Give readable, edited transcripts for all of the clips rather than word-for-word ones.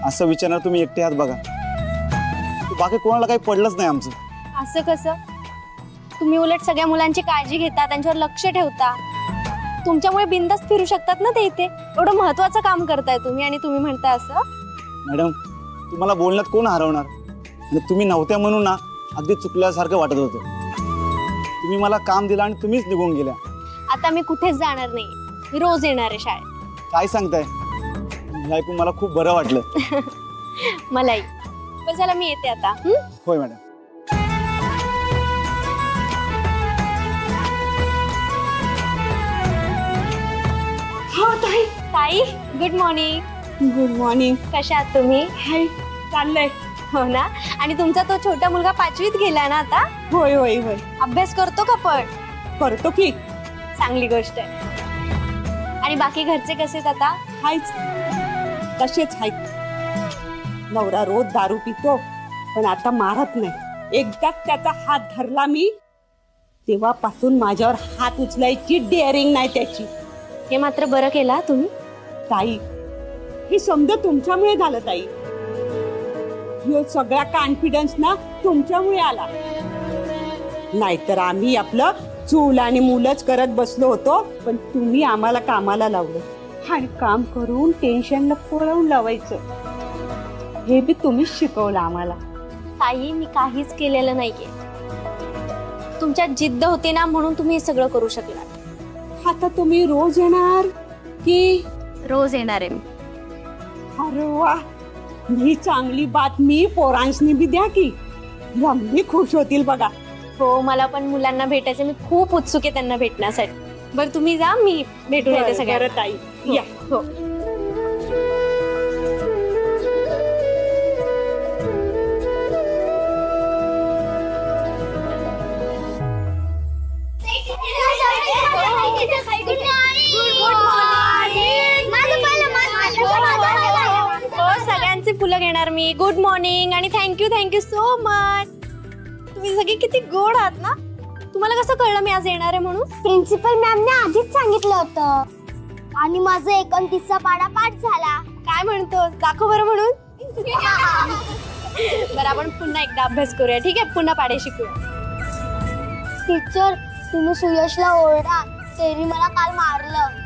असं विचारणार तुम्ही एकटे आहात बघा, बाकी कोणाला काही पडलंच नाही आमचं. असं कसं? तुम्ही उलट सगळ्या मुलांची काळजी घेता, त्यांच्यावर लक्ष ठेवता. तुमच्यामुळे बिंदास्त फिरू शकतात ना ते इथे. एवढं महत्वाचं काम करताय तुम्ही आणि तुम्ही म्हणताय असं? मॅडम, तुम्हाला बोलण्यात कोण हरवणार? आणि तुम्ही नव्हत्या म्हणून ना अगदी चुकल्यासारखं वाटत होतं. तुम्ही मला काम दिलं आणि तुम्हीच निघून गेल्या. आता मी कुठेच जाणार नाही, मी रोज येणार आहे शाळेत. काय सांगताय? हे ऐकून मला खूप बरं वाटलं. मलाही. पण चला मी येते आता. होय मॅडम. हो ताई. ताई, गुड मॉर्निंग. Good morning. कशा आहात तुम्ही? हाय, चाललंय. हो ना. आणि तुमचा तो छोटा मुलगा 5वीत गेला ना आता? होय होय होय, अभ्यास करतो का पण? करतो की. चांगली गोष्ट आहे. आणि बाकी घरचे कसे आहेत आता? हायच, तसेच हाय. नवरा रोज दारू पितो, पण आता मारत नाही. एकदाच त्याचा हात धरला मी, तेव्हापासून माझ्यावर हात उचलायची डेअरिंग नाही त्याची. हे मात्र बरं केला तुम्ही. ताई, हे समजा तुमच्यामुळे झालं ताई. ह्यो सगळा कॉन्फिडन्स ना तुमच्यामुळे आला. नाहीतर आम्ही आपलं चूल आणि मुलंच करत बसलो होतो, पण तुम्ही आम्हाला कामाला लावलं आणि काम करून टेन्शनला पळवून लावायचं. हे बी तुम्हीच शिकवलं आम्हाला. ताई, मी काहीच केलेलं नाहीये. तुमच्यात जिद्द होती ना म्हणून तुम्ही हे सगळं करू शकला. आता तुम्ही रोज येणार की? रोज येणार आहे मी. अरे वा, ही चांगली बातमी पोरांसनी बी द्या की, रम्मी खुश होतील बघा. हो, मला पण मुलांना भेटायचं. मी खूप उत्सुक आहे त्यांना भेटण्यासाठी. बरं तुम्ही जा, मी भेटून येते सगळ्यांना. बरं ताई, या. हो. सगळ्यांची फुलं घेणार मी. गुड मॉर्निंग आणि थँक्यू सो मच. तुम्ही सगळे किती गोड आहात ना. तुम्हाला कसं कळलं मी आज येणार आहे म्हणून? प्रिन्सिपल मॅमने आधीच सांगितलं होतं आणि माझा 29चा पाढा पाठ झाला. काय म्हणतो? दाखव बरं म्हणून. बरं, आपण पुन्हा एकदा अभ्यास करूया, ठीक आहे? पुन्हा पाढे शिकूया. टीचर, तुम्ही सुयशला ओरडा, तेरी मला काल मारलं.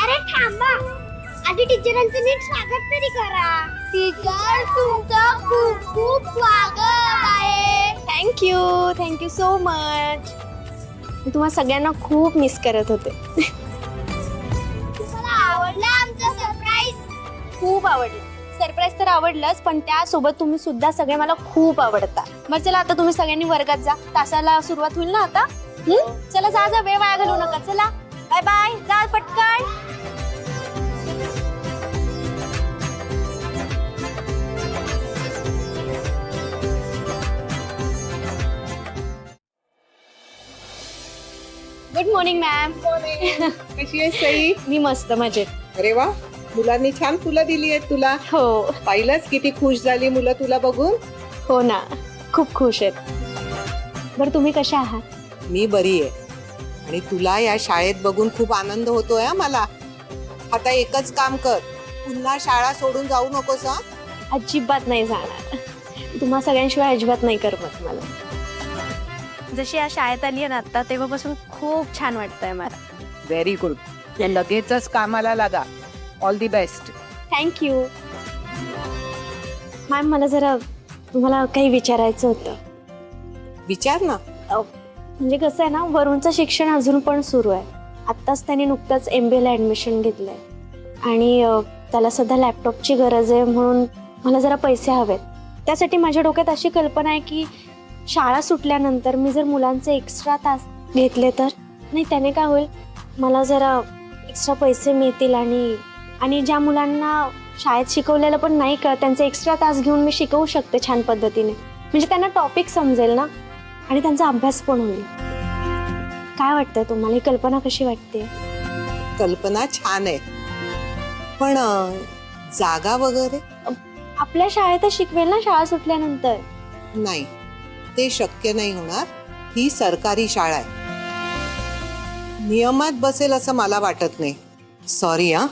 अरे थांबा, आधी टीचरांचं नीट स्वागत तरी करा. टीचर, तुमचं खूप खूप स्वागत आहे. Thank you so much. मी तुम्हा सगळ्यांना खूप मिस करत होते. तुम्हाला आवडलं आमचं सरप्राईज? खूप आवडलं. सरप्राईज तर आवडलंच, पण त्यासोबत तुम्ही सुद्धा सगळे मला खूप आवडता. मग चला आता तुम्ही सगळ्यांनी वर्गात जा. तासाला सुरुवात होईल ना आता. चला जा, वेळ वाया घालवू नका. चला, बाय बाय. जा पटकन. Good morning ma'am. कशी आहे सई? मी मस्त, मजेत. अरे वा, मुलांनी छान फुलं दिली आहेत तुला. हो पाहिलंच किती खुश झाली मुलं तुला बघून. हो ना, खूप खुश आहेत. बरं तुम्ही कशा आहात? मी बरी आहे आणि तुला या शाळेत बघून खूप आनंद होतोय हा मला. आता एकच काम कर, पुन्हा शाळा सोडून जाऊ नकोस हा. अजिबात नाही जाणार. तुम्हा सगळ्यांशिवाय अजिबात नाही करमत मला. जशी या शाळेत आली आहे ना आता, तेव्हापासून खूप छान वाटतंय मला. Very good. लगेचच कामाला लागा. All the best. Thank you. Ma'am, मला जरा तुम्हाला काही विचारायचं होतं. विचार ना. म्हणजे कसं आहे ना, वरुणचं शिक्षण अजून पण सुरू आहे. आत्ताच त्याने नुकतंच MBA ला ॲडमिशन घेतलंय आणि त्याला सध्या लॅपटॉपची गरज आहे, म्हणून मला जरा पैसे हवेत. त्यासाठी माझ्या डोक्यात अशी कल्पना आहे की शाळा सुटल्यानंतर मी जर मुलांचे एक्स्ट्रा तास घेतले तर. नाही, त्याने काय होईल, मला जरा एक्स्ट्रा पैसे मिळतील आणि ज्या मुलांना शाळेत शिकवलेलं पण नाही का, त्यांचे एक्स्ट्रा तास घेऊन मी शिकवू शकते छान पद्धतीने. म्हणजे त्यांना टॉपिक समजेल ना आणि त्यांचा अभ्यास पण होईल. काय वाटतंय तुम्हाला? ही कल्पना कशी वाटते? कल्पना छान आहे, पण जागा वगैरे? आपल्या शाळेतच शिकवेल ना शाळा सुटल्यानंतर. नाही, ते शक्य नाही होणार. ही सरकारी शाळा आहे, नियमात बसेल असं मला वाटत नाही. सॉरी हा.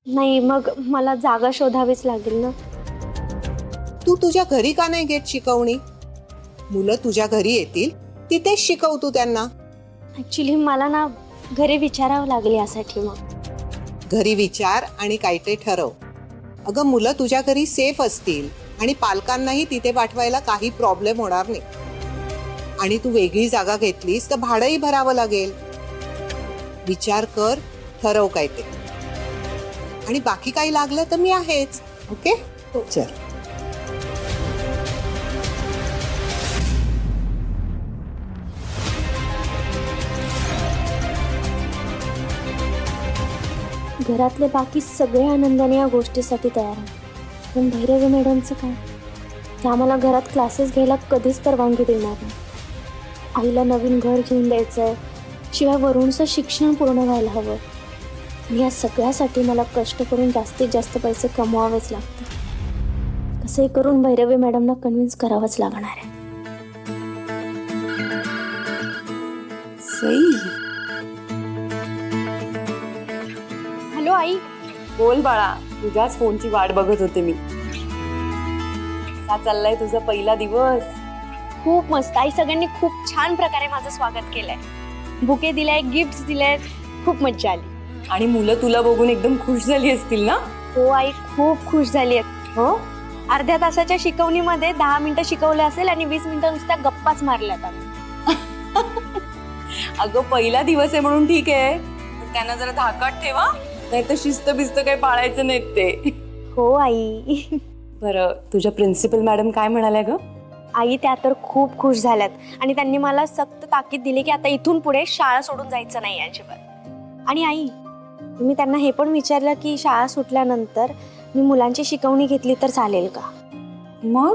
नाही, मग मला जागा शोधावीच लागेल ना. तू तुझ्या घरी का नाही घेत शिकवणी? मुलं तुझ्या घरी येतील, तिथेच शिकव तू त्यांना. ऍक्च्युली मला ना घरी विचारावं लागेल यासाठी. मग घरी विचार आणि काय ते ठरव. अगं मुलं तुझ्या घरी सेफ असतील आणि पालकांनाही तिथे पाठवायला काही प्रॉब्लेम होणार नाही. आणि तू वेगळी जागा घेतलीस तर भाडंही भरावं लागेल. विचार कर, ठरव काय ते. आणि बाकी काही लागलं तर मी आहेच. ओके चल. घरातले बाकी सगळे आनंदाने या गोष्टीसाठी तयार आहेत. पण भैरवी मॅडमचं काय? ते आम्हाला घरात क्लासेस घ्यायला कधीच परवानगी देणार नाही. आईला नवीन घर घेऊन द्यायचं आहे, शिवाय वरुणचं शिक्षण पूर्ण व्हायला हवं. आणि या सगळ्यासाठी मला कष्ट करून जास्तीत जास्त पैसे कमवावेच लागतात. कसंही करून भैरवी मॅडमना कन्व्हिन्स करावंच लागणार आहे. हॅलो आई. बोल बाळा, तुझ्याच फोनची वाट बघत होते मी. कसा चाललाय तुझा पहिला दिवस? खूप मस्त. आई सगळ्यांनी खूप छान प्रकारे माझं स्वागत केलंय. बुके दिलाय, गिफ्ट दिले, खूप मज्जा आली. आणि मुलं तुला बघून एकदम खुश झाली असतील ना? हो आई, खूप खुश झाली आहेत. हो, अर्ध्या तासाच्या शिकवणीमध्ये 10 मिनिटं शिकवले असेल आणि 20 मिनिटं नुसत्या गप्पाच मारल्यात आम्ही. अगं पहिला दिवस आहे म्हणून ठीक आहे, पण त्यांना जरा धाकात ठेवा, नाही तर शिस्त बिस्त काही पाळायचं नाहीत ते. हो आई. बरं, तुझ्या प्रिन्सिपल मॅडम काय म्हणाल्या ग? आई त्या तर खूप खुश झाल्यात आणि त्यांनी मला सक्त ताकीद दिली की आता इथून पुढे शाळा सोडून जायचं नाही अजिबात. आणि आई, मी त्यांना हे पण विचारलं की शाळा सुटल्यानंतर मी मुलांची शिकवणी घेतली तर चालेल का? मग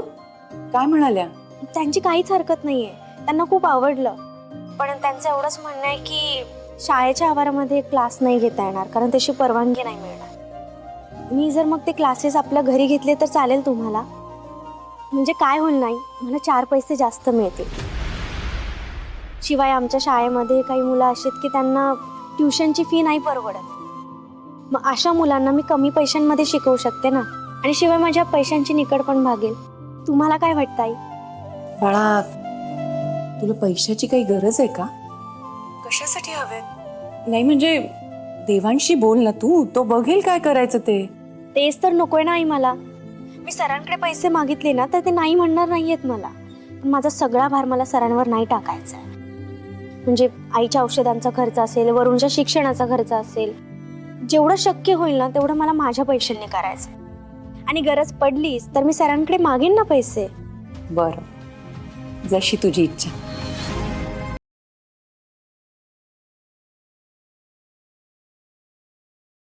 काय म्हणाल्या? त्यांची काहीच हरकत नाहीये, त्यांना खूप आवडलं. पण त्यांचं एवढंच म्हणणं आहे की शाळेच्या आवारामध्ये क्लास नाही घेता येणार, कारण तशी परवानगी नाही मिळणार. मी जर मग ते क्लासेस आपल्या घरी घेतले तर चालेल तुम्हाला? म्हणजे काय होईल नाही, मला 4 पैसे जास्त मिळतील. शिवाय आमच्या शाळेमध्ये काही मुलं अशी आहेत की त्यांना ट्युशनची फी नाही परवडत. मग अशा मुलांना मी कमी पैशांमध्ये शिकवू शकते ना, आणि शिवाय माझ्या पैशांची निकड पण भागेल. तुम्हाला काय वाटतं आई? बाळा, तुला पैशाची काही गरज आहे का? कशासाठी हवे? नाही म्हणजे देवांशी बोल ना तू, तो बघेल काय करायचं ते. तेच तर नकोय ना आई मला. मी सरांकडे पैसे मागितले ना तर ते नाही म्हणणार नाहीयेत मला. पण माझा सगळा भार मला सरांवर नाही टाकायचा आहे. म्हणजे आईच्या औषधांचा खर्च असेल, वरुणच्या शिक्षणाचा खर्च असेल, जेवढं शक्य होईल ना तेवढं मला माझ्या पैशांनी करायचं. आणि गरज पडलीच तर मी सरांकडे मागेन ना पैसे. बरं, जशी तुझी इच्छा.